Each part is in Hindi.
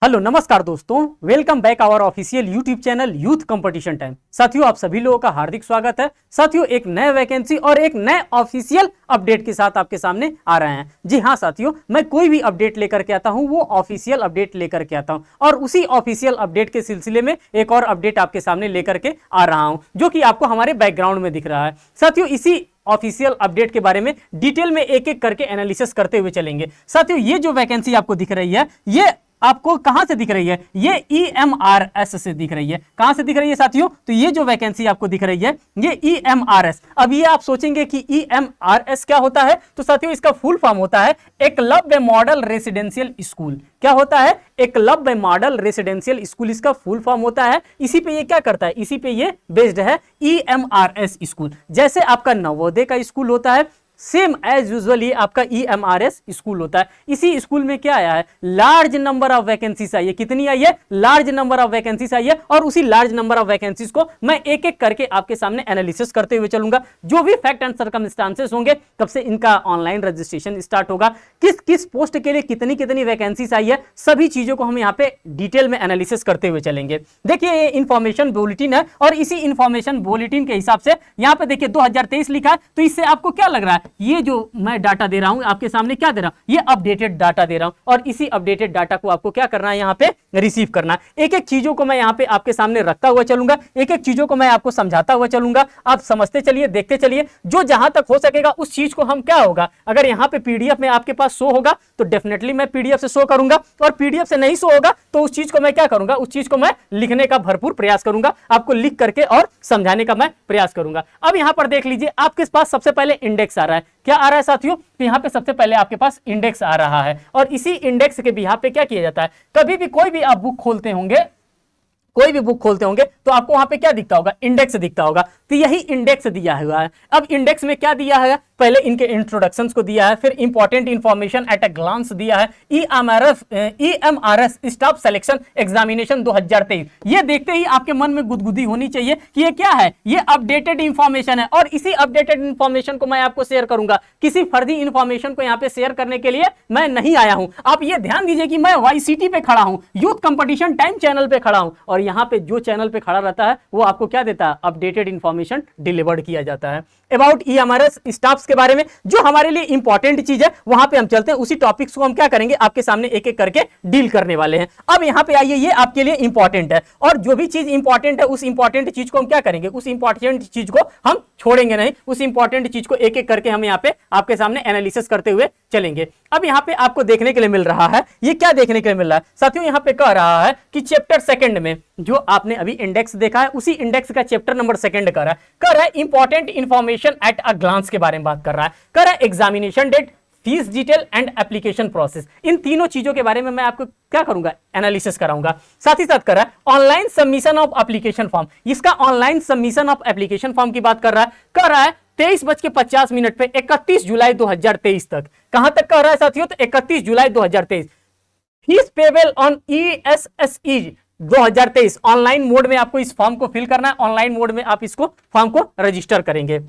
हेलो नमस्कार दोस्तों, welcome back our official YouTube channel youth competition time. साथियों, आप सभी लोगों का हार्दिक स्वागत है। साथियों, एक नए वैकेंसी और एक नए ऑफिशियल अपडेट के साथ आपके सामने आ रहे हैं। जी हाँ साथियों, मैं कोई भी अपडेट लेकर के आता हूं वो ऑफिशियल अपडेट लेकर के आता हूं और उसी ऑफिशियल अपडेट के सिलसिले में एक और अपडेट आपके सामने लेकर के आ रहा हूं, जो कि आपको हमारे बैकग्राउंड में दिख रहा है। साथियों, इसी ऑफिशियल अपडेट के बारे में डिटेल में एक एक करके एनालिसिस करते हुए चलेंगे। साथियों, ये जो वैकेंसी आपको दिख रही है, ये आपको कहां से दिख रही है? ये EMRS से दिख रही है। कहां से दिख रही है साथियों? तो ये जो वैकेंसी आपको दिख रही है, ये EMRS। अब ये आप सोचेंगे कि EMRS क्या होता है, तो साथियों इसका फुल फॉर्म होता है एकलव्य मॉडल रेसिडेंशियल स्कूल। क्या होता है? एकलव्य मॉडल रेसिडेंशियल स्कूल इसका फुल फॉर्म होता है। इसी पे ये क्या करता है? इसी पे ये बेस्ड है EMRS स्कूल। जैसे आपका नवोदय का स्कूल होता है, सेम एज यूजुअल ये आपका EMRS स्कूल होता है। इसी स्कूल में क्या आया है? लार्ज नंबर ऑफ वैकेंसीज आई है। कितनी आई है? लार्ज नंबर ऑफ वैकेंसीज आई है। और उसी लार्ज नंबर ऑफ वैकेंसीज को मैं एक एक करके आपके सामने एनालिसिस करते हुए चलूंगा। जो भी फैक्ट एंड सर्कमस्टांसेस होंगे, कब से इनका ऑनलाइन रजिस्ट्रेशन स्टार्ट होगा, किस किस पोस्ट के लिए कितनी कितनी वैकेंसीज आई है, सभी चीजों को हम यहाँ पे डिटेल में एनालिसिस करते हुए चलेंगे। देखिए, ये इंफॉर्मेशन बुलेटिन है और इसी इंफॉर्मेशन बुलेटिन के हिसाब से यहाँ पे देखिए 2023 लिखा है। तो इससे आपको क्या लग रहा है? ये जो मैं डाटा दे रहा हूं आपके सामने, क्या दे रहा हूं? ये अपडेटेड डाटा दे रहा हूं और इसी अपडेटेड डाटा को आपको क्या करना है? यहाँ पे रिसीव करना है। एक एक चीजों को मैं यहाँ पे आपके सामने रखता हुआ चलूंगा, एक एक चीजों को मैं आपको समझाता हुआ चलूंगा। आप समझते चलिए, देखते चलिए। जो जहां तक हो सकेगा उस चीज को हम क्या होगा, अगर यहाँ पे पीडीएफ में आपके पास शो होगा तो डेफिनेटली मैं पीडीएफ से शो करूंगा, और पीडीएफ से नहीं शो होगा तो उस चीज को मैं क्या करूंगा? उस चीज को मैं लिखने का भरपूर प्रयास करूंगा, आपको लिख करके और समझाने का मैं प्रयास करूंगा। अब यहाँ पर देख लीजिए, आपके पास सबसे पहले इंडेक्स आ रहा है। क्या आ रहा है साथियों? तो यहाँ पे सबसे पहले आपके पास इंडेक्स आ रहा है और इसी इंडेक्स के बिहाफ पे क्या किया जाता है? कभी भी कोई भी आप बुक खोलते होंगे, कोई भी बुक खोलते होंगे तो आपको वहां पे क्या दिखता होगा? इंडेक्स दिखता होगा। तो यही इंडेक्स दिया हुआ है। अब इंडेक्स में क्या दिया है? पहले इनके इंट्रोडक्शंस को दिया है, फिर important information at a glance दिया है, EMRS स्टाफ सिलेक्शन एग्जामिनेशन 2023। ये देखते ही आपके मन में गुदगुदी होनी चाहिए कि ये क्या है? ये अपडेटेड इंफॉर्मेशन है और इसी अपडेटेड इंफॉर्मेशन को मैं आपको शेयर करूंगा। किसी फर्जी इंफॉर्मेशन को यहाँ पे शेयर करने के लिए मैं नहीं आया हूं। आप ये ध्यान दीजिए कि मैं YCT पे खड़ा हूं, यूथ कंपटीशन टाइम चैनल पे खड़ा हूं, और यहाँ पे जो चैनल पे खड़ा रहता है वो आपको क्या देता है? अपडेटेड इंफॉर्मेशन डिलीवर्ड किया जाता है। अबाउट EMRS स्टाफ्स के बारे में जो हमारे लिए इंपॉर्टेंट चीज है, वहां पे हम चलते हैं। उसी टॉपिक्स को हम क्या करेंगे? आपके सामने एक एक करके डील करने वाले हैं। अब यहाँ पे आइए, ये आपके लिए इंपॉर्टेंट है और जो भी चीज इंपॉर्टेंट है उस इंपॉर्टेंट चीज को हम क्या करेंगे? उस इंपॉर्टेंट चीज को हम छोड़ेंगे नहीं, उस इंपॉर्टेंट चीज को एक एक करके हम यहाँ पे आपके सामने एनालिसिस करते हुए चलेंगे। अब यहाँ पे आपको देखने के लिए मिल रहा है, ये क्या देखने के लिए मिल रहा है साथियों? यहाँ पे कह रहा है कि चैप्टर सेकंड में जो आपने अभी इंडेक्स देखा है, उसी इंडेक्स का चैप्टर नंबर सेकंड कर रहा है important information at a glance के बारे में बात कर रहा है। कर रहा है examination date, fees detail and application process. इन तीनों चीजों के बारे में मैं आपको क्या करूंगा? एनालिसिस कराऊंगा। साथ ही साथ कर रहा है online submission of application form. इसका online submission of application form की बात कर रहा है 23:50 पे 31 जुलाई 2023 तक। कहां तक कर रहा है साथियों? तो 31 जुलाई 2023। Fees payable on ESSE 2023। Online mode में आपको इस फॉर्म को फिल करना है, ऑनलाइन मोड में आप इसको फॉर्म को रजिस्टर करेंगे।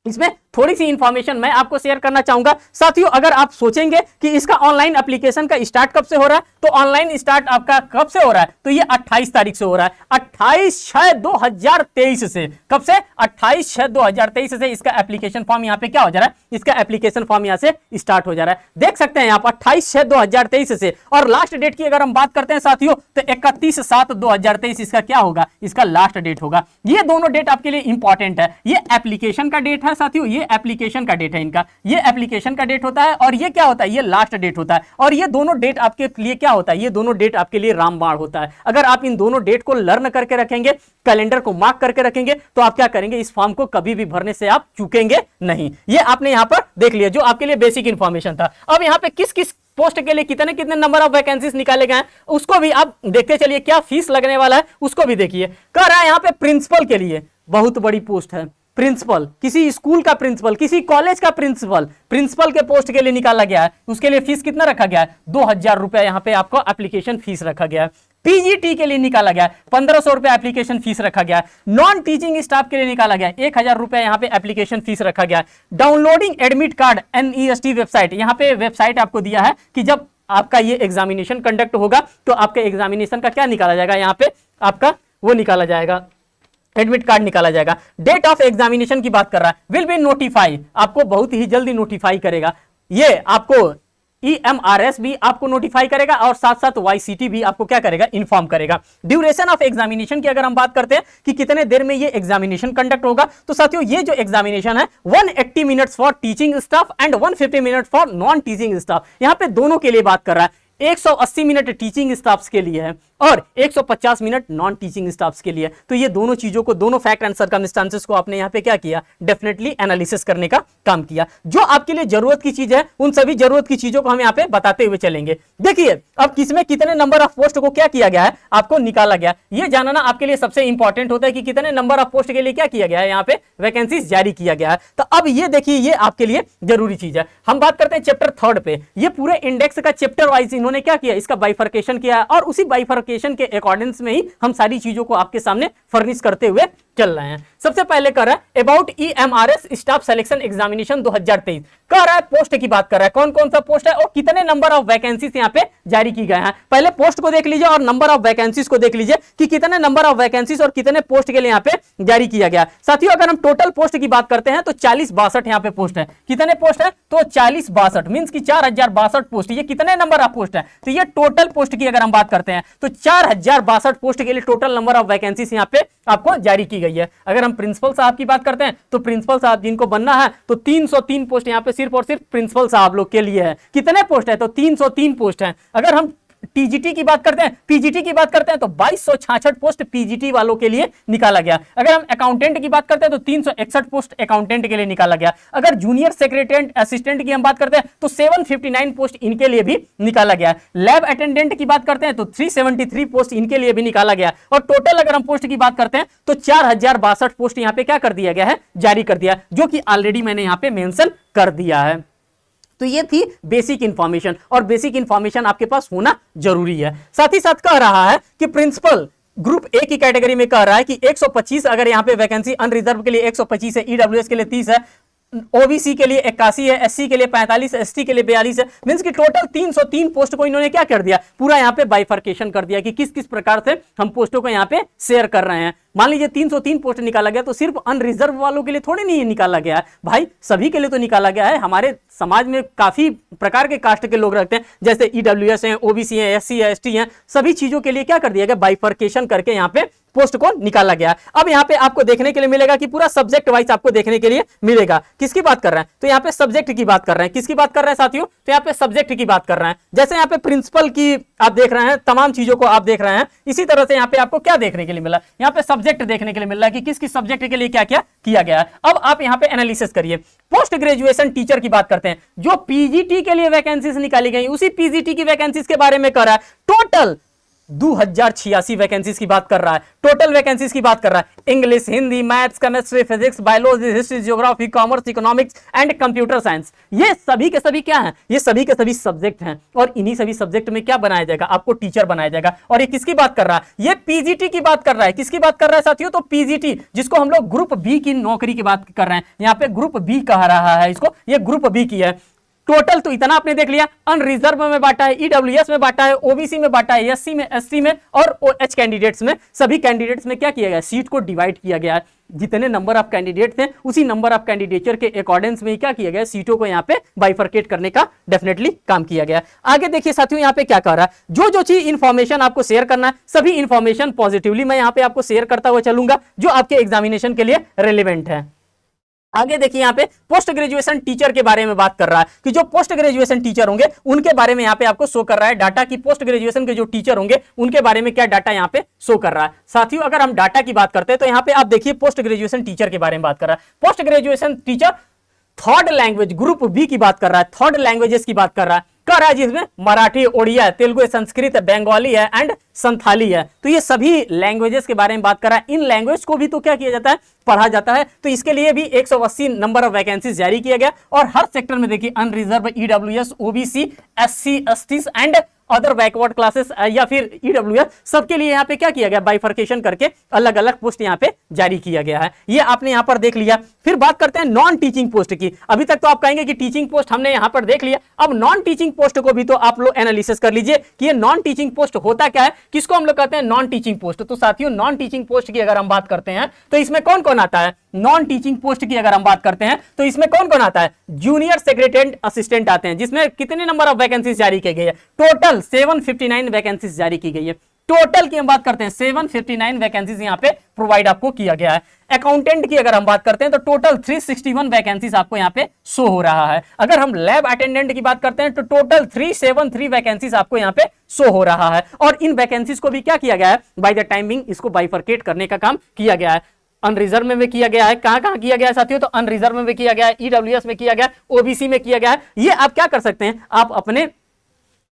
इसमें थोड़ी सी इंफॉर्मेशन मैं आपको शेयर करना चाहूंगा साथियों। अगर आप सोचेंगे कि इसका ऑनलाइन एप्लीकेशन का स्टार्ट कब से हो रहा है, तो ऑनलाइन स्टार्ट आपका कब से हो रहा है? तो ये 28 तारीख से हो रहा है, 28/6/2023 से। कब से? 28/6/2023 से इसका एप्लीकेशन फॉर्म यहाँ पे क्या हो जा रहा है? इसका एप्लीकेशन फॉर्म यहाँ से स्टार्ट हो जा रहा है। देख सकते हैं आप 28/6/2023 से। और लास्ट डेट की अगर हम बात करते हैं साथियों, तो 31/7/2023 इसका क्या होगा? इसका लास्ट डेट होगा। ये दोनों डेट आपके लिए इंपॉर्टेंट है। ये एप्लीकेशन का डेट है साथियों, ये एप्लीकेशन का डेट है इनका, ये एप्लीकेशन का डेट होता है और ये क्या होता है? ये लास्ट डेट होता है। और ये दोनों डेट आपके लिए क्या होता है? ये दोनों डेट आपके लिए रामबाण होता है। अगर आप इन दोनों डेट को लर्न करके रखेंगे, कैलेंडर को मार्क करके रखेंगे, तो आप क्या करेंगे? इस फॉर्म को कभी भी भरने से आप चूकेंगे नहीं। ये आपने यहां पर देख लिया, जो आपके लिए बेसिक इंफॉर्मेशन था। अब यहां पे किस किस पोस्ट के लिए कितने कितने नंबर ऑफ वैकेंसीज निकाले गए हैं उसको भी आप देखते चलिए। क्या फीस लगने वाला है उसको भी देखिए। कह रहा है यहाँ पे प्रिंसिपल के लिए बहुत बड़ी पोस्ट है। प्रिंसिपल, किसी स्कूल का प्रिंसिपल, किसी कॉलेज का प्रिंसिपल, प्रिंसिपल के पोस्ट के लिए निकाला गया है। उसके लिए फीस कितना रखा गया है? 2000 रुपया यहाँ पे आपको एप्लीकेशन फीस रखा गया है। पीजीटी के लिए निकाला गया है 1500 रुपया एप्लीकेशन फीस रखा गया है। नॉन टीचिंग स्टाफ के लिए निकाला गया है 1000 रुपया यहाँ पे एप्लीकेशन फीस रखा गया है। Downloading admit card NEST website, यहाँ पे वेबसाइट आपको दिया है कि जब आपका ये एग्जामिनेशन कंडक्ट होगा तो आपके एग्जामिनेशन का क्या निकाला जाएगा, यहाँ पे आपका वो निकाला जाएगा, एडमिट कार्ड निकाला जाएगा। डेट ऑफ एग्जामिनेशन की बात कर रहा है, विल बी नोटिफाई, आपको बहुत ही जल्दी नोटिफाई करेगा, ये आपको EMRS भी आपको नोटिफाई करेगा और साथ साथ YCT भी आपको क्या करेगा, इन्फॉर्म करेगा। ड्यूरेशन ऑफ एग्जामिनेशन की अगर हम बात करते हैं कि कितने देर में ये एग्जामिनेशन कंडक्ट होगा, तो साथियों ये जो एग्जामिनेशन है 180 minutes for teaching staff and 150 minute for non teaching staff, यहां पे दोनों के लिए बात कर रहा है। 180 मिनट टीचिंग स्टाफ्स के लिए है और 150 मिनट नॉन टीचिंग स्टाफ्स के लिए। तो ये दोनों चीजों को, दोनों फैक्ट एंड सर्कमस्टेंसेस को आपने यहाँ पे क्या किया, डेफिनेटली एनालिसिस करने का काम किया। जो आपके लिए जरूरत की चीज है उन सभी जरूरत की चीजों को हम यहाँ पे बताते हुए चलेंगे। देखिए अब किसमें कितने नंबर ऑफ पोस्ट को क्या किया गया है, आपको निकाला गया। ये जानना आपके लिए सबसे इंपॉर्टेंट होता है कि कितने नंबर ऑफ पोस्ट के लिए क्या किया गया है, यहाँ पे वैकेंसीज जारी किया गया है। तो अब ये देखिए ये आपके लिए जरूरी चीज है। हम बात करते हैं चैप्टर 3 पे, ये पूरे इंडेक्स का चैप्टर वाइज इन्होंने क्या किया, इसका बाइफर्केशन किया है और उसी बाइफर्केशन के अकॉर्डिंग में ही हम सारी चीजों को आपके सामने फर्निश करते हुए चल रहे हैं। सबसे पहले कर रहा है about EMRS staff selection examination 2023, कह रहा है पोस्ट की बात कर रहा है, कौन कौन सा पोस्ट है और कितने नंबर ऑफ वैकेंसीज यहाँ पे जारी की गए हैं। पहले पोस्ट को देख लीजिए और नंबर ऑफ वैकेंसीज को देख लीजिए कि कितने नंबर ऑफ वैकेंसीज और कितने पोस्ट के लिए यहाँ पे जारी किया गया। साथियों अगर हम टोटल पोस्ट की बात करते हैं तो 4062 यहाँ पे पोस्ट है। कितने पोस्ट है, तो 4062 मींस की 4062 पोस्ट। ये कितने नंबर ऑफ पोस्ट है, तो ये टोटल पोस्ट की अगर हम बात करते हैं तो 4062 पोस्ट के लिए टोटल नंबर ऑफ वैकेंसीज यहाँ पे आपको जारी की गई है। अगर हम प्रिंसिपल साहब की बात करते हैं तो प्रिंसिपल साहब जिनको बनना है तो 303 पोस्ट यहाँ पे सिर्फ और सिर्फ प्रिंसिपल साहब लोग के लिए है। कितने पोस्ट है, तो 303 पोस्ट है। अगर हम टीजीटी की बात करते हैं, पीजीटी की बात करते हैं तो 2266 पोस्ट पीजीटी वालों के लिए निकाला गया। अगर हम अकाउंटेंट की बात करते हैं तो 361 पोस्ट अकाउंटेंट के लिए निकाला गया। अगर जूनियर सेक्रेटरी असिस्टेंट की हम बात करते हैं तो 759 पोस्ट इनके लिए भी निकाला गया। लैब अटेंडेंट की बात करते हैं तो 373 पोस्ट इनके लिए भी निकाला गया। और टोटल अगर हम पोस्ट की बात करते हैं तो 4062 पोस्ट यहाँ पे क्या कर दिया गया है, जारी कर दिया, जो कि ऑलरेडी मैंने यहाँ पे मेंशन कर दिया है। तो ये थी बेसिक इंफॉर्मेशन और बेसिक इंफॉर्मेशन आपके पास होना जरूरी है। साथ ही साथ कह रहा है कि प्रिंसिपल ग्रुप ए की कैटेगरी में कह रहा है कि 125 अगर यहाँ पे वैकेंसी अनरिजर्व के लिए 125 है, ईडब्ल्यूएस के लिए 30 है, ओबीसी के लिए 81 है, एससी के लिए 45, एसटी के लिए 42 है। मींस की टोटल 303 पोस्ट को इन्होंने क्या कर दिया, पूरा यहाँ पे बाइफर्केशन कर दिया कि किस किस प्रकार से हम पोस्टों को यहाँ पे शेयर कर रहे हैं। मान लीजिए 303 पोस्ट निकाला गया तो सिर्फ अनरिजर्व वालों के लिए थोड़ी नहीं निकाला गया है भाई, सभी के लिए तो निकाला गया है। हमारे समाज में काफी प्रकार के कास्ट के लोग रहते हैं, जैसे ईडब्ल्यूएस हैं, ओबीसी हैं, एससी है, एसटी हैं, सभी चीजों के लिए क्या कर दिया गया, बाइफर्केशन करके यहाँ पे पोस्ट को निकाला गया। अब यहाँ पे आपको देखने के लिए मिलेगा कि पूरा सब्जेक्ट वाइज आपको देखने के लिए मिलेगा। किसकी बात कर रहे हैं, तो यहाँ पे सब्जेक्ट की बात कर रहे हैं। किसकी बात कर रहे हैं साथियों, तो यहाँ पे सब्जेक्ट की बात कर रहे हैं। जैसे यहाँ पे प्रिंसिपल की आप देख रहे हैं, तमाम चीजों को आप देख रहे हैं, इसी तरह से यहाँ पे आपको क्या देखने के लिए मिला, यहाँ पे सब्जेक्ट देखने के लिए मिल रहा है कि किस किस सब्जेक्ट के लिए क्या क्या किया गया है। अब आप यहाँ पे एनालिसिस करिए। पोस्ट ग्रेजुएशन टीचर की बात करते हैं, जो पीजीटी के लिए वैकेंसीज निकाली गई, उसी पीजीटी की वैकेंसीज के बारे में कर रहा है। टोटल 2086 वैकेंसीज की बात कर रहा है, टोटल वैकेंसीज की बात कर रहा है। English, Hindi, maths, chemistry, physics, biology, history, geography, commerce, economics and computer science, ये सभी के सभी क्या हैं, ये सभी के सभी सब्जेक्ट हैं। और इन्हीं सभी सब्जेक्ट में क्या बनाया जाएगा, आपको टीचर बनाया जाएगा। और ये किसकी बात कर रहा है, ये पीजीटी की बात कर रहा है। किसकी बात कर रहा है साथियों, तो पीजीटी, जिसको हम लोग ग्रुप बी की नौकरी की बात कर रहे हैं। यहाँ पे ग्रुप बी कह रहा है इसको, ये ग्रुप बी की है। टोटल तो इतना आपने देख लिया, अनरिजर्व में बांटा है, ईडब्ल्यूएस में बांटा है, ओबीसी में बांटा है, एससी में, एसटी में और ओएच कैंडिडेट्स में, सभी कैंडिडेट्स में क्या किया गया, सीट को डिवाइड किया गया है। जितने नंबर ऑफ कैंडिडेट थे उसी नंबर ऑफ कैंडिडेचर के अकॉर्डेंस में क्या किया गया, सीटों को यहाँ पे बाइफर्केट करने का डेफिनेटली काम किया गया। आगे देखिए साथियों, यहाँ पे क्या कर रहा है, जो जो चीज इंफॉर्मेशन आपको शेयर करना है, सभी इंफॉर्मेशन पॉजिटिवली मैं यहाँ पे आपको शेयर करता हुआ चलूंगा जो आपके एग्जामिनेशन के लिए रेलिवेंट है। आगे देखिए यहाँ पे पोस्ट ग्रेजुएशन टीचर के बारे में बात कर रहा है कि जो पोस्ट ग्रेजुएशन टीचर होंगे उनके बारे में यहाँ पे आपको शो कर रहा है डाटा की पोस्ट ग्रेजुएशन के जो टीचर होंगे उनके बारे में क्या डाटा यहाँ पे शो कर रहा है। साथियों अगर हम डाटा की बात करते हैं तो यहाँ पे आप देखिए पोस्ट ग्रेजुएशन टीचर के बारे में बात कर रहा है। Post graduation teacher third language group B की बात कर रहा है, थर्ड लैंग्वेजेस की बात कर रहा है, जिसमें मराठी, ओडिया, तेलुगु, संस्कृत, बंगाली है एंड संथाली है। तो ये सभी लैंग्वेजेस के बारे में बात कर रहा है। इन लैंग्वेज को भी तो क्या किया जाता है, पढ़ा जाता है। तो इसके लिए भी 180 नंबर ऑफ वैकेंसीज जारी किया गया और हर सेक्टर में देखिए unreserved, EWS, OBC, SC, ST and other backward classes या फिर ईडब्ल्यूएस, सबके लिए यहाँ पे क्या किया गया, बाइफर्केशन करके अलग अलग पोस्ट यहाँ पे जारी किया गया है। ये आपने यहाँ पर देख लिया। फिर बात करते हैं नॉन टीचिंग पोस्ट की। अभी तक तो आप कहेंगे कि टीचिंग पोस्ट हमने यहाँ पर देख लिया, अब नॉन टीचिंग पोस्ट को भी तो आप लोग एनालिसिस कर लीजिए कि ये नॉन टीचिंग पोस्ट होता क्या है, किसको हम लोग कहते हैं नॉन टीचिंग पोस्ट। तो साथियों नॉन टीचिंग पोस्ट की अगर हम बात करते हैं तो इसमें कौन कौन आता है, नॉन टीचिंग पोस्ट की अगर हम बात करते हैं तो इसमें कौन कौन आता है, जूनियर सेक्रेटरी असिस्टेंट आते हैं, जिसमें कितने नंबर ऑफ वैकेंसीज जारी की गई है, टोटल 759 वैकेंसीज जारी की गई है। टोटल की हम बात करते हैं 759 वैकेंसीज यहाँ पे प्रोवाइड आपको किया गया है। अकाउंटेंट की अगर हम बात करते हैं तो टोटल 361 वैकेंसीज आपको यहाँ पे शो हो रहा है। अगर हम लैब अटेंडेंट की बात करते हैं तो टोटल 373 वैकेंसीज आपको यहाँ पे शो हो रहा है। और इन वैकेंसीज को भी क्या किया गया है, बाय द टाइमिंग इसको बाइफरकेट करने का काम किया गया है। अनरिजर्व में भी किया गया है, कहां कहां किया गया है साथियों, तो अनरिजर्व में भी किया गया है, ईडब्ल्यूएस में किया गया है, ओबीसी में किया गया है। ये आप क्या कर सकते हैं, आप अपने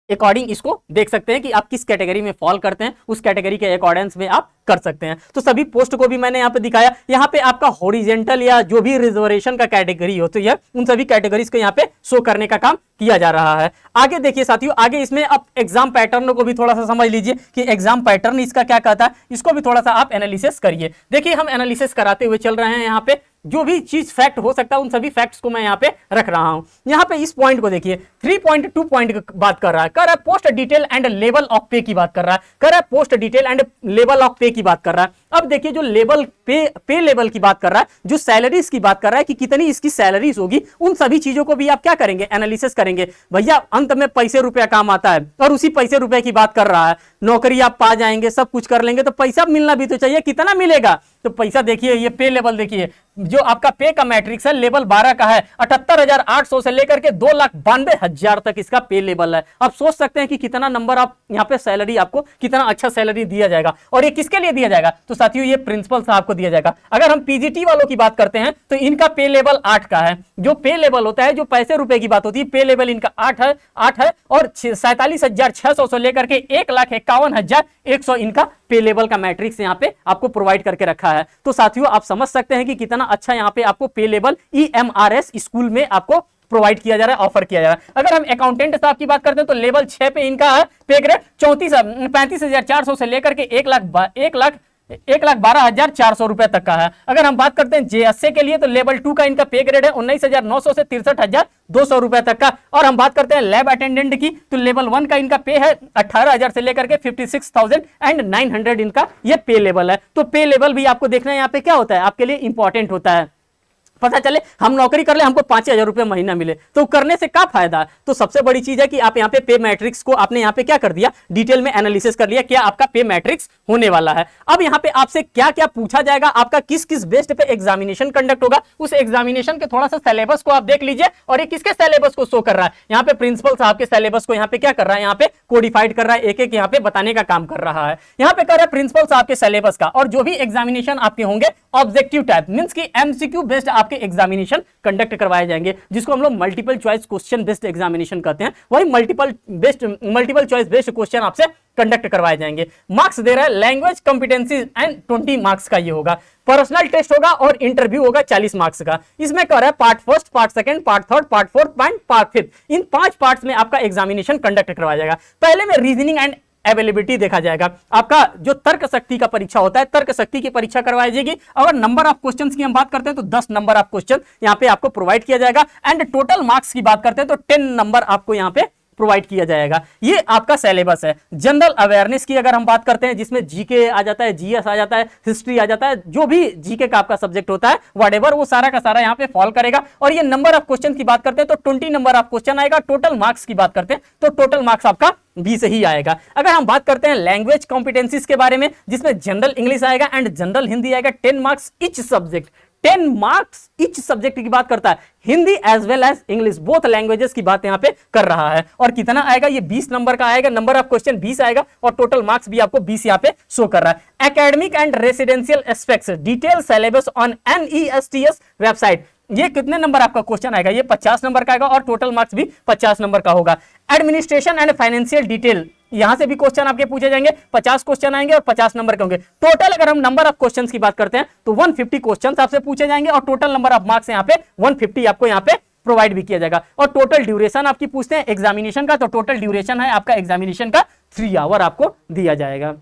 अकॉर्डिंग इसको देख सकते हैं कि आप किस कैटेगरी में फॉल करते हैं, उस कैटेगरी के अकॉर्डेंस में आप कर सकते हैं। तो सभी पोस्ट को भी मैंने यहाँ पे दिखाया। यहाँ पे आपका हॉरिजेंटल या जो भी रिजर्वेशन का कैटेगरी होती है उन सभी कैटेगरीज को यहाँ पे शो करने का काम किया जा रहा है। आगे देखिए साथियों, आगे इसमें आप एग्जाम पैटर्न को भी थोड़ा सा समझ लीजिए कि एग्जाम पैटर्न इसका क्या कहता है, इसको भी थोड़ा सा आप एनालिसिस करिए। देखिए हम एनालिसिस कराते हुए चल रहे हैं, यहाँ पे जो भी चीज फैक्ट हो सकता है उन सभी फैक्ट्स को मैं यहाँ पे रख रहा हूं। यहाँ पे इस पॉइंट को देखिए, 3.2 पॉइंट की बात कर रहा है post detail and level of पे की बात कर रहा है post detail and level of पे की बात कर रहा है। अब देखिए जो लेवल पे लेवल की बात कर रहा है, जो सैलरीज की बात कर रहा है कि कितनी इसकी सैलरीज होगी, उन सभी चीजों को भी आप क्या करेंगे, एनालिसिस करेंगे। भैया अंत में पैसे रुपया काम आता है और उसी पैसे रुपए की बात कर रहा है। नौकरी आप पा जाएंगे, सब कुछ कर लेंगे, तो पैसा मिलना भी तो चाहिए, कितना मिलेगा। तो पैसा देखिए, ये पे लेवल देखिए, जो आपका पे का मैट्रिक्स है लेवल 12 का है, 78,800 से लेकर के 2,92,000 तक इसका पे लेवल है। आप सोच सकते हैं कि कितना नंबर आप यहाँ पे सैलरी, आपको कितना अच्छा सैलरी दिया जाएगा। और ये किसके लिए दिया जाएगा, तो साथियों ये प्रिंसिपल साहब को दिया जाएगा। अगर हम पीजीटी वालों की बात करते हैं तो इनका पे लेवल 8 का है। जो पे लेवल होता है, जो पैसे रुपए की बात होती है, पे लेवल इनका 8 है और 47,600 से लेकर के 1,51,100 इनका पे लेवल का मैट्रिक्स यहाँ पे आपको प्रोवाइड करके रखा है। तो साथियों आप समझ सकते हैं कि कितना अच्छा यहाँ पे आपको पे लेवल EMRS स्कूल में आपको प्रोवाइड किया जा रहा है, ऑफर किया जा रहा है। अगर हम अकाउंटेंट साहब की बात करते हैं तो लेवल 6 पे इनका है पे ग्रेड 35,400 से लेकर के 1,12,400 रुपए तक का है। अगर हम बात करते हैं जेएसए के लिए तो लेवल 2 का इनका पे ग्रेड है 19,900 से 63,200 रुपए तक का। और हम बात करते हैं लैब अटेंडेंट की तो लेवल 1 का इनका पे है 18,000 से लेकर के 56,900 इनका ये पे लेवल है। तो पे लेवल भी आपको देखना है यहाँ पे क्या होता है, आपके लिए इंपॉर्टेंट होता है। पता चले हम नौकरी कर ले, हमको 5,000 रुपए महीना मिले, तो करने से क्या फायदा। तो सबसे बड़ी चीज है कि आप यहाँ पे मैट्रिक्स को आपने यहाँ पे क्या कर दिया, डिटेल में एनालिसिस कर लिया, क्या आपका पे मैट्रिक्स होने वाला है। अब यहाँ पे आपसे क्या क्या पूछा जाएगा, आपका किस किस बेस्ड पे एग्जामिनेशन कंडक्ट होगा, उस एग्जामिनेशन के थोड़ा सा सिलेबस को आप देख लीजिए। और ये किसके सिलेबस को शो कर रहा है, यहाँ पे प्रिंसिपल साहब के सिलेबस को यहाँ पे क्या कर रहा है, यहाँ पे कोडिफाइड कर रहा है, एक एक यहाँ पे बताने का काम कर रहा है। यहाँ पे कर रहा है प्रिंसिपल साहब के सिलेबस का। और जो भी एग्जामिनेशन आपके होंगे ऑब्जेक्टिव टाइप मींस की एमसीक्यू बेस्ड आपके एग्जामिनेशन कंडक्ट करवाए जाएंगे, जिसको हम लोग multiple choice question based examination कहते हैं। वही मल्टीपल चॉइस बेस्ड क्वेश्चन आपसे कंडक्ट करवाए जाएंगे। मार्क्स दे रहा है लैंग्वेज कॉम्पिटेंसी एंड 20 मार्क्स का ये होगा। पर्सनल टेस्ट होगा और इंटरव्यू होगा 40 मार्क्स का। इसमें कर रहा है part first, part second, part third, part fourth and part fifth, in 5 parts में आपका एग्जामिनेशन कंडक्ट करवाया जाएगा। पहले में रीजनिंग एंड अवेलेबिलिटी देखा जाएगा। आपका जो तर्क शक्ति का परीक्षा होता है, तर्क शक्ति की परीक्षा करवाई जाएगी। अगर नंबर ऑफ क्वेश्चंस की हम बात करते हैं तो 10 नंबर ऑफ क्वेश्चन यहां पे आपको प्रोवाइड किया जाएगा। एंड टोटल मार्क्स की बात करते हैं तो 10 नंबर आपको यहां पे प्रोवाइड किया जाएगा। ये आपका सिलेबस है। जनरल अवेयरनेस की अगर हम बात करते हैं, जिसमें जीके आ जाता है, जीएस आ जाता है, हिस्ट्री आ जाता है, जो भी जीके का आपका सब्जेक्ट होता है व्हाटएवर, वो सारा का सारा यहाँ पे फॉल करेगा। और ये नंबर ऑफ क्वेश्चन की बात करते हैं तो 20 नंबर ऑफ क्वेश्चन आएगा। टोटल मार्क्स की बात करते हैं तो टोटल मार्क्स आपका 20 ही आएगा। अगर हम बात करते हैं लैंग्वेज कॉम्पिटेंसीज के बारे में, जिसमें जनरल इंग्लिश आएगा एंड जनरल हिंदी आएगा, 10 marks each subject, 10 marks each subject की बात करता है। Hindi as well as English, both languages की बात यहां पे कर रहा है। और कितना आएगा, ये 20 नंबर का आएगा, नंबर ऑफ क्वेश्चन 20 आएगा और टोटल मार्क्स भी आपको 20 यहां पे शो कर रहा है। Academic and residential aspects, detail syllabus on NESTS website, ये कितने नंबर आपका क्वेश्चन आएगा, ये 50 नंबर का आएगा और टोटल मार्क्स भी 50 नंबर का होगा। एडमिनिस्ट्रेशन एंड फाइनेंशियल डिटेल, यहां से भी क्वेश्चन आपके पूछे जाएंगे, 50 क्वेश्चन आएंगे और 50 नंबर के होंगे। टोटल अगर हम नंबर ऑफ क्वेश्चंस की बात करते हैं तो 150 क्वेश्चंस आपसे पूछे जाएंगे और टोटल नंबर ऑफ मार्क्स यहां पे 150 आपको यहां पे प्रोवाइड भी किया जाएगा। और टोटल ड्यूरेशन आपकी पूछते हैं एग्जामिनेशन का, तो टोटल ड्यूरेशन है आपका एग्जामिनेशन का 3 आवर आपको दिया जाएगा।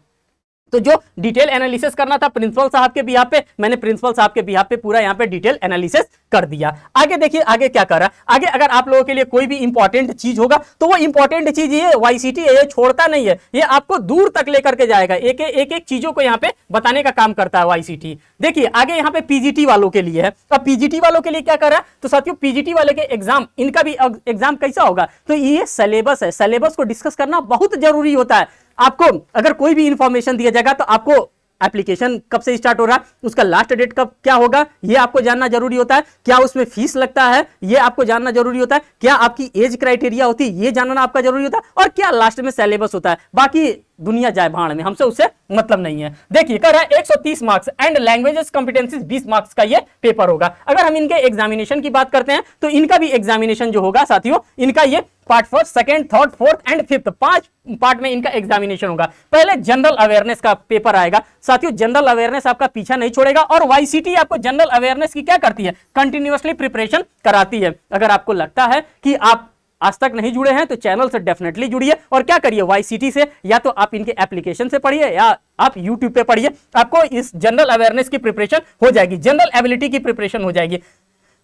तो जो डिटेल एनालिसिस करना था प्रिंसिपल साहब के बिहाफ पे, मैंने प्रिंसिपल साहब के बिहाफ पे पूरा यहाँ पे डिटेल एनालिसिस कर दिया। आगे देखिए आगे क्या कर रहा है। आगे अगर आप लोगों के लिए कोई भी इंपॉर्टेंट चीज होगा तो वो इंपॉर्टेंट चीज ये वाईसीटी ये छोड़ता नहीं है, ये आपको दूर तक लेकर के जाएगा, एक एक चीजों को यहाँ पे बताने का काम करता है वाईसीटी। देखिए आगे यहाँ पे पीजीटी वालों के लिए है। अब पीजीटी वालों के लिए क्या कर रहा है, तो साथियों पीजीटी वाले के एग्जाम, इनका भी एग्जाम कैसा होगा, तो ये सिलेबस है, सिलेबस को डिस्कस करना बहुत जरूरी होता है। आपको अगर कोई भी इंफॉर्मेशन दिया जाएगा तो आपको एप्लीकेशन कब से स्टार्ट हो रहा है, उसका लास्ट डेट कब क्या होगा, ये आपको जानना जरूरी होता है। क्या उसमें फीस लगता है, ये आपको जानना जरूरी होता है। क्या आपकी एज क्राइटेरिया होती है, ये जानना आपका जरूरी होता है। और क्या लास्ट में सिलेबस होता है, बाकी दुनिया जाए भाड़ में, हमसे उससे मतलब नहीं है। देखिए कह रहा है 130 marks and languages competencies 20 marks का ये पेपर होगा। अगर हम इनके एग्जामिनेशन की बात करते हैं तो इनका भी एग्जामिनेशन जो होगा साथियों, इनका ये part first, second, third, fourth and fifth 5 part में इनका एग्जामिनेशन होगा। पहले जनरल अवेयरनेस का पेपर आएगा साथियों, जनरल अवेयरनेस आपका पीछा नहीं छोड़ेगा। और वाईसीटी आपको जनरल अवेयरनेस की क्या करती है, कंटिन्यूअसली प्रिपरेशन कराती है। अगर आपको लगता है कि आप आज तक नहीं जुड़े हैं तो चैनल से डेफिनेटली जुड़िए और क्या करिए वाईसीटी से, या तो आप इनके एप्लीकेशन से पढ़िए या आप यूट्यूब पे पढ़िए, आपको इस जनरल अवेयरनेस की प्रिपरेशन हो जाएगी, जनरल एबिलिटी की प्रिपरेशन हो जाएगी,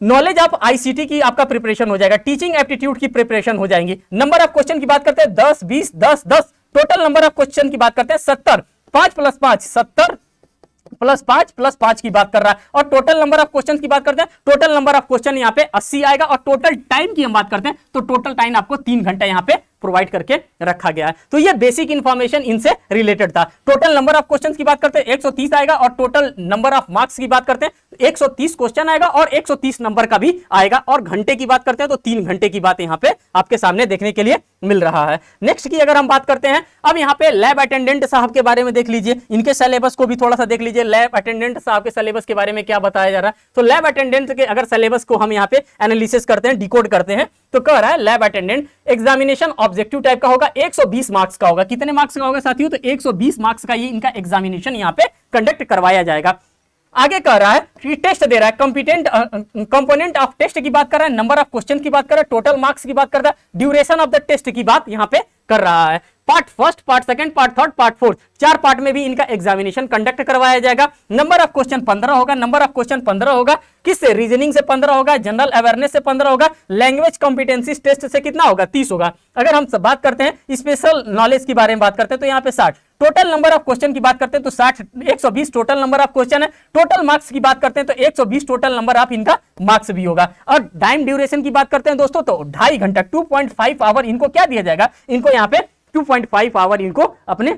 नॉलेज ऑफ आईसीटी की आपका प्रिपरेशन हो जाएगा, टीचिंग एप्टीट्यूड की प्रिपरेशन हो जाएंगी। नंबर ऑफ क्वेश्चन की बात करते हैं 10 20 10 10, टोटल नंबर ऑफ क्वेश्चन की बात करते हैं 70, 5 + 5 70 +5 +5 की बात कर रहा है। और टोटल नंबर ऑफ क्वेश्चन की बात करते हैं, टोटल नंबर ऑफ क्वेश्चन यहाँ पे 80 आएगा। और टोटल टाइम की हम बात करते हैं तो टोटल टाइम आपको 3 घंटा यहाँ पे प्रोवाइड करके रखा गया है। तो ये बेसिक इंफॉर्मेशन इनसे रिलेटेड था। टोटल नंबर ऑफ क्वेश्चंस की बात करते हैं 130 आएगा। और टोटल नंबर ऑफ मार्क्स की बात करते हैं 130 क्वेश्चन आएगा और 130 नंबर का भी आएगा। और घंटे की बात करते हैं तो 3 घंटे की बात यहाँ पे आपके सामने देखने के लिए मिल रहा है। नेक्स्ट की अगर हम बात करते हैं, अब यहाँ पे लैब अटेंडेंट साहब के बारे में देख लीजिए, इनके सिलेबस को भी थोड़ा सा देख लीजिए। लैब अटेंडेंट साहब के सिलेबस के बारे में क्या बताया जा रहा है, तो लैब अटेंडेंट के अगर सिलेबस को हम यहाँ पे एनालिसिस करते हैं, डिकोड करते हैं, तो कह रहा है lab attendant examination objective type का होगा, 120 मार्क्स का होगा। कितने मार्क्स का होगा साथियों, तो 120 मार्क्स का ये इनका एग्जामिनेशन यहाँ पे कंडक्ट करवाया जाएगा। आगे कह रहा है कि टेस्ट दे रहा है, कंपोनेंट ऑफ टेस्ट की बात कर रहा है, नंबर ऑफ क्वेश्चन की बात कर रहा है, टोटल मार्क्स की बात कर रहा है, ड्यूरेशन ऑफ द टेस्ट की बात यहाँ पे कर रहा है। Part first, part second, part third, part fourth, 4 part में भी इनका एग्जामिनेशन कंडक्ट करवाया जाएगा। नंबर ऑफ क्वेश्चन 15 होगा, नंबर ऑफ क्वेश्चन 15 होगा, किससे, रीजनिंग से 15 होगा, जनरल अवेयरनेस से 15 होगा, लैंग्वेज कॉम्पिटेंसी टेस्ट से कितना होगा, 30 होगा। अगर हम बात करते हैं स्पेशल नॉलेज की बारे में बात करते हैं तो यहाँ पे 60। टोटल नंबर ऑफ क्वेश्चन की बात करते हैं तो 60, 120 टोटल नंबर ऑफ क्वेश्चन है। टोटल मार्क्स की बात करते हैं तो 120 टोटल नंबर ऑफ इनका मार्क्स भी होगा। और टाइम ड्यूरेशन की बात करते हैं दोस्तों तो 2.5 घंटा 2.5 आवर इनको क्या दिया जाएगा, इनको यहाँ पे 2.5 आवर इनको अपने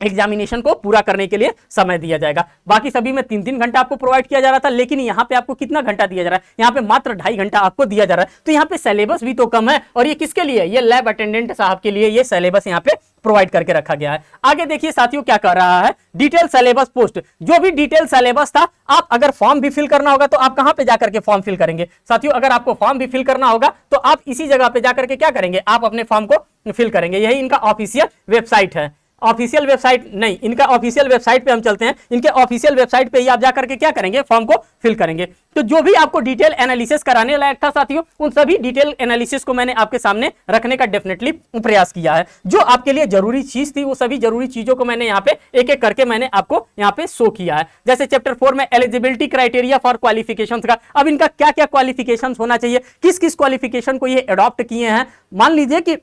एग्जामिनेशन को पूरा करने के लिए समय दिया जाएगा। बाकी सभी में 3-3 घंटा आपको प्रोवाइड किया जा रहा था, लेकिन यहाँ पे आपको कितना घंटा दिया जा रहा है, यहाँ पे मात्र 2.5 घंटा आपको दिया जा रहा है। तो यहाँ पे सिलेबस भी तो कम है। और ये किसके लिए, ये लैब अटेंडेंट साहब के लिए ये सिलेबस यहाँ पे प्रोवाइड करके रखा गया है। आगे देखिए साथियों क्या कर रहा है, डिटेल सिलेबस पोस्ट, जो भी डिटेल सिलेबस था, आप अगर फॉर्म भी फिल करना होगा तो आप कहां पे जाकर के फॉर्म फिल करेंगे साथियों, अगर आपको फॉर्म भी फिल करना होगा तो आप इसी जगह पे जाकर के क्या करेंगे, आप अपने फॉर्म को फिल करेंगे। यही इनका ऑफिशियल वेबसाइट है, ऑफिशियल वेबसाइट नहीं, इनका ऑफिशियल वेबसाइट पे हम चलते हैं। इनके ऑफिशियल वेबसाइट पे ही आप जाकर के क्या करेंगे, फॉर्म को फिल करेंगे। तो जो भी आपको डिटेल एनालिसिस कराने लायक था साथियों, उन सभी डिटेल एनालिसिस को मैंने आपके सामने रखने का डेफिनेटली प्रयास किया है। जो आपके लिए जरूरी चीज थी वो सभी जरूरी चीजों को मैंने यहाँ पे एक एक करके मैंने आपको यहाँ पे शो किया है। जैसे चैप्टर 4 में एलिजिबिलिटी क्राइटेरिया फॉर क्वालिफिकेशन का, अब इनका क्या क्या क्वालिफिकेशन होना चाहिए, किस किस क्वालिफिकेशन को ये अडॉप्ट किए हैं। मान लीजिए कि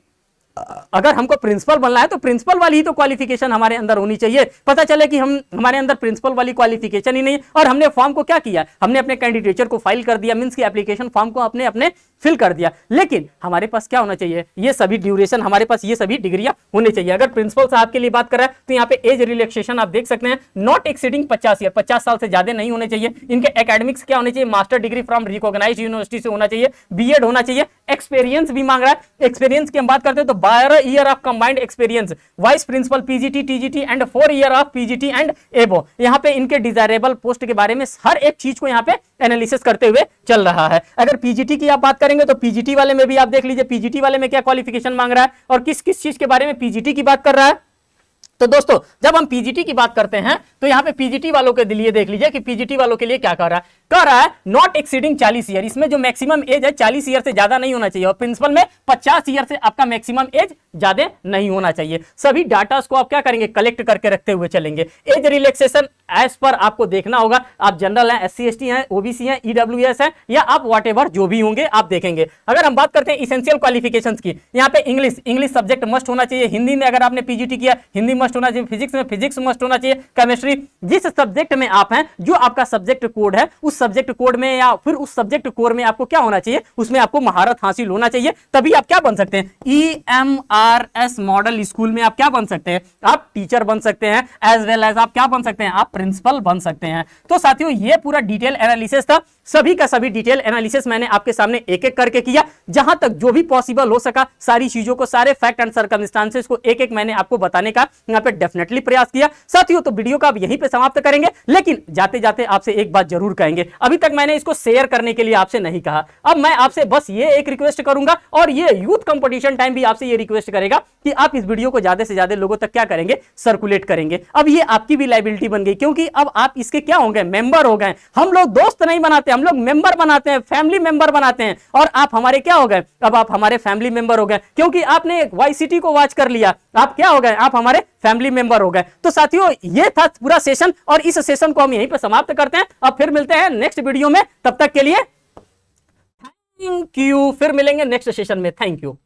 अगर हमको प्रिंसिपल बनना है तो प्रिंसिपल वाली ही तो क्वालिफिकेशन हमारे अंदर होनी चाहिए। पता चले कि हमारे अंदर प्रिंसिपल वाली क्वालिफिकेशन ही नहीं और हमने फॉर्म को क्या किया, हमने अपने कैंडिडेचर को फाइल कर दिया, मींस की एप्लीकेशन फॉर्म को अपने अपने फिल कर दिया। लेकिन हमारे पास क्या होना चाहिए, ये सभी ड्यूरेशन, हमारे पास ये सभी डिग्रियां होनी चाहिए। अगर प्रिंसिपल साहब के लिए बात कर रहा है तो यहाँ पे एज रिलैक्सेशन आप देख सकते हैं, नॉट एक्सीडिंग 50 ईयर, 50 साल से ज्यादा नहीं होने चाहिए। इनके एकेडमिक्स क्या होने चाहिए, master degree from recognised university से होना चाहिए, बीएड होना चाहिए। एक्सपीरियंस भी मांग रहा है, एक्सपीरियंस की हम बात करते हैं तो 12 year of combined experience, vice principal PGT TGT and 4 year of PGT and above. यहाँ पे इनके डिजायरेबल पोस्ट के बारे में हर एक चीज को यहाँ पे एनालिसिस करते हुए चल रहा है। अगर पीजीटी की आप बात करेंगे तो पीजीटी वाले में भी आप देख लीजिए, पीजीटी वाले में क्या क्वालिफिकेशन मांग रहा है और किस किस चीज के बारे में पीजीटी की बात कर रहा है। तो दोस्तों जब हम पीजीटी की बात करते हैं तो यहाँ पे पीजीटी वालों के लिए देख लीजिए कि पीजीटी वालों के लिए क्या कह रहा है नॉट एक्सीडिंग 40 ईयर। इसमें जो मैक्सिमम एज है 40 ईयर से ज्यादा नहीं होना चाहिए और प्रिंसिपल में 50 ईयर से आपका मैक्सिमम एज ज्यादा नहीं होना चाहिए। सभी डाटा को आप क्या करेंगे, कलेक्ट करके रखते हुए चलेंगे। एज रिलैक्सेशन एज पर आपको देखना होगा, आप जनरल हैं, SC ST हैं, OBC हैं, EWS हैं या आप व्हाटएवर जो भी होंगे आप देखेंगे। अगर हम बात करते हैं इसेंशियल क्वालिफिकेशंस की, यहाँ पे इंग्लिश सब्जेक्ट मस्ट होना चाहिए। हिंदी में अगर आपने पीजीटी किया हिंदी मस्ट होना चाहिए, फिजिक्स में फिजिक्स मस्ट होना चाहिए, केमिस्ट्री जिस सब्जेक्ट में आप हैं जो आपका सब्जेक्ट कोड है उस सब्जेक्ट कोड में या फिर उस सब्जेक्ट कोर में आपको क्या होना चाहिए, उसमें आपको महारत हासिल होना चाहिए, तभी आप क्या बन सकते हैं। EMRS मॉडल स्कूल में आप क्या बन सकते हैं, आप टीचर बन सकते हैं, एज वेल एज आप क्या बन सकते हैं, आप प्रिंसिपल बन सकते हैं। तो साथियों ये पूरा डिटेल एनालिसिस था, सभी का सभी डिटेल एनालिसिस मैंने आपके सामने एक एक करके किया, जहां तक जो भी पॉसिबल हो सका सारी चीजों को, सारे फैक्ट एंड सर्कमस्टांसेस को एक एक मैंने आपको बताने का यहां पे डेफिनेटली प्रयास किया। साथियों तो वीडियो का अब यहीं पे समाप्त करेंगे, लेकिन जाते जाते आपसे एक बात जरूर कहेंगे, अभी तक मैंने इसको शेयर करने के लिए आपसे नहीं कहा, अब मैं आपसे बस ये एक रिक्वेस्ट करूंगा और ये यूथ कंपटीशन टाइम भी आपसे ये रिक्वेस्ट करेगा कि आप इस वीडियो को ज्यादा से ज्यादा लोगों तक क्या करेंगे, सर्कुलेट करेंगे। अब ये आपकी भी लायबिलिटी बन गई, क्योंकि अब आप इसके क्या हो गए, मेंबर हो गए। हम लोग दोस्त नहीं बनाते, हम लोग मेंबर बनाते हैं, फैमिली मेंबर बनाते हैं, और आप हमारे क्या हो गए, अब आप हमारे फैमिली मेंबर हो गए, क्योंकि आपने YCT को वॉच कर लिया, आप क्या हो गए, आप हमारे फैमिली मेंबर हो गए। तो साथियों ये था पूरा सेशन और इस सेशन को हम यहीं पर समाप्त करते हैं। अब फिर मिलते हैं नेक्स्ट वीडियो में, तब तक के लिए थैंक यू, फिर मिलेंगे नेक्स्ट सेशन में। Thank you.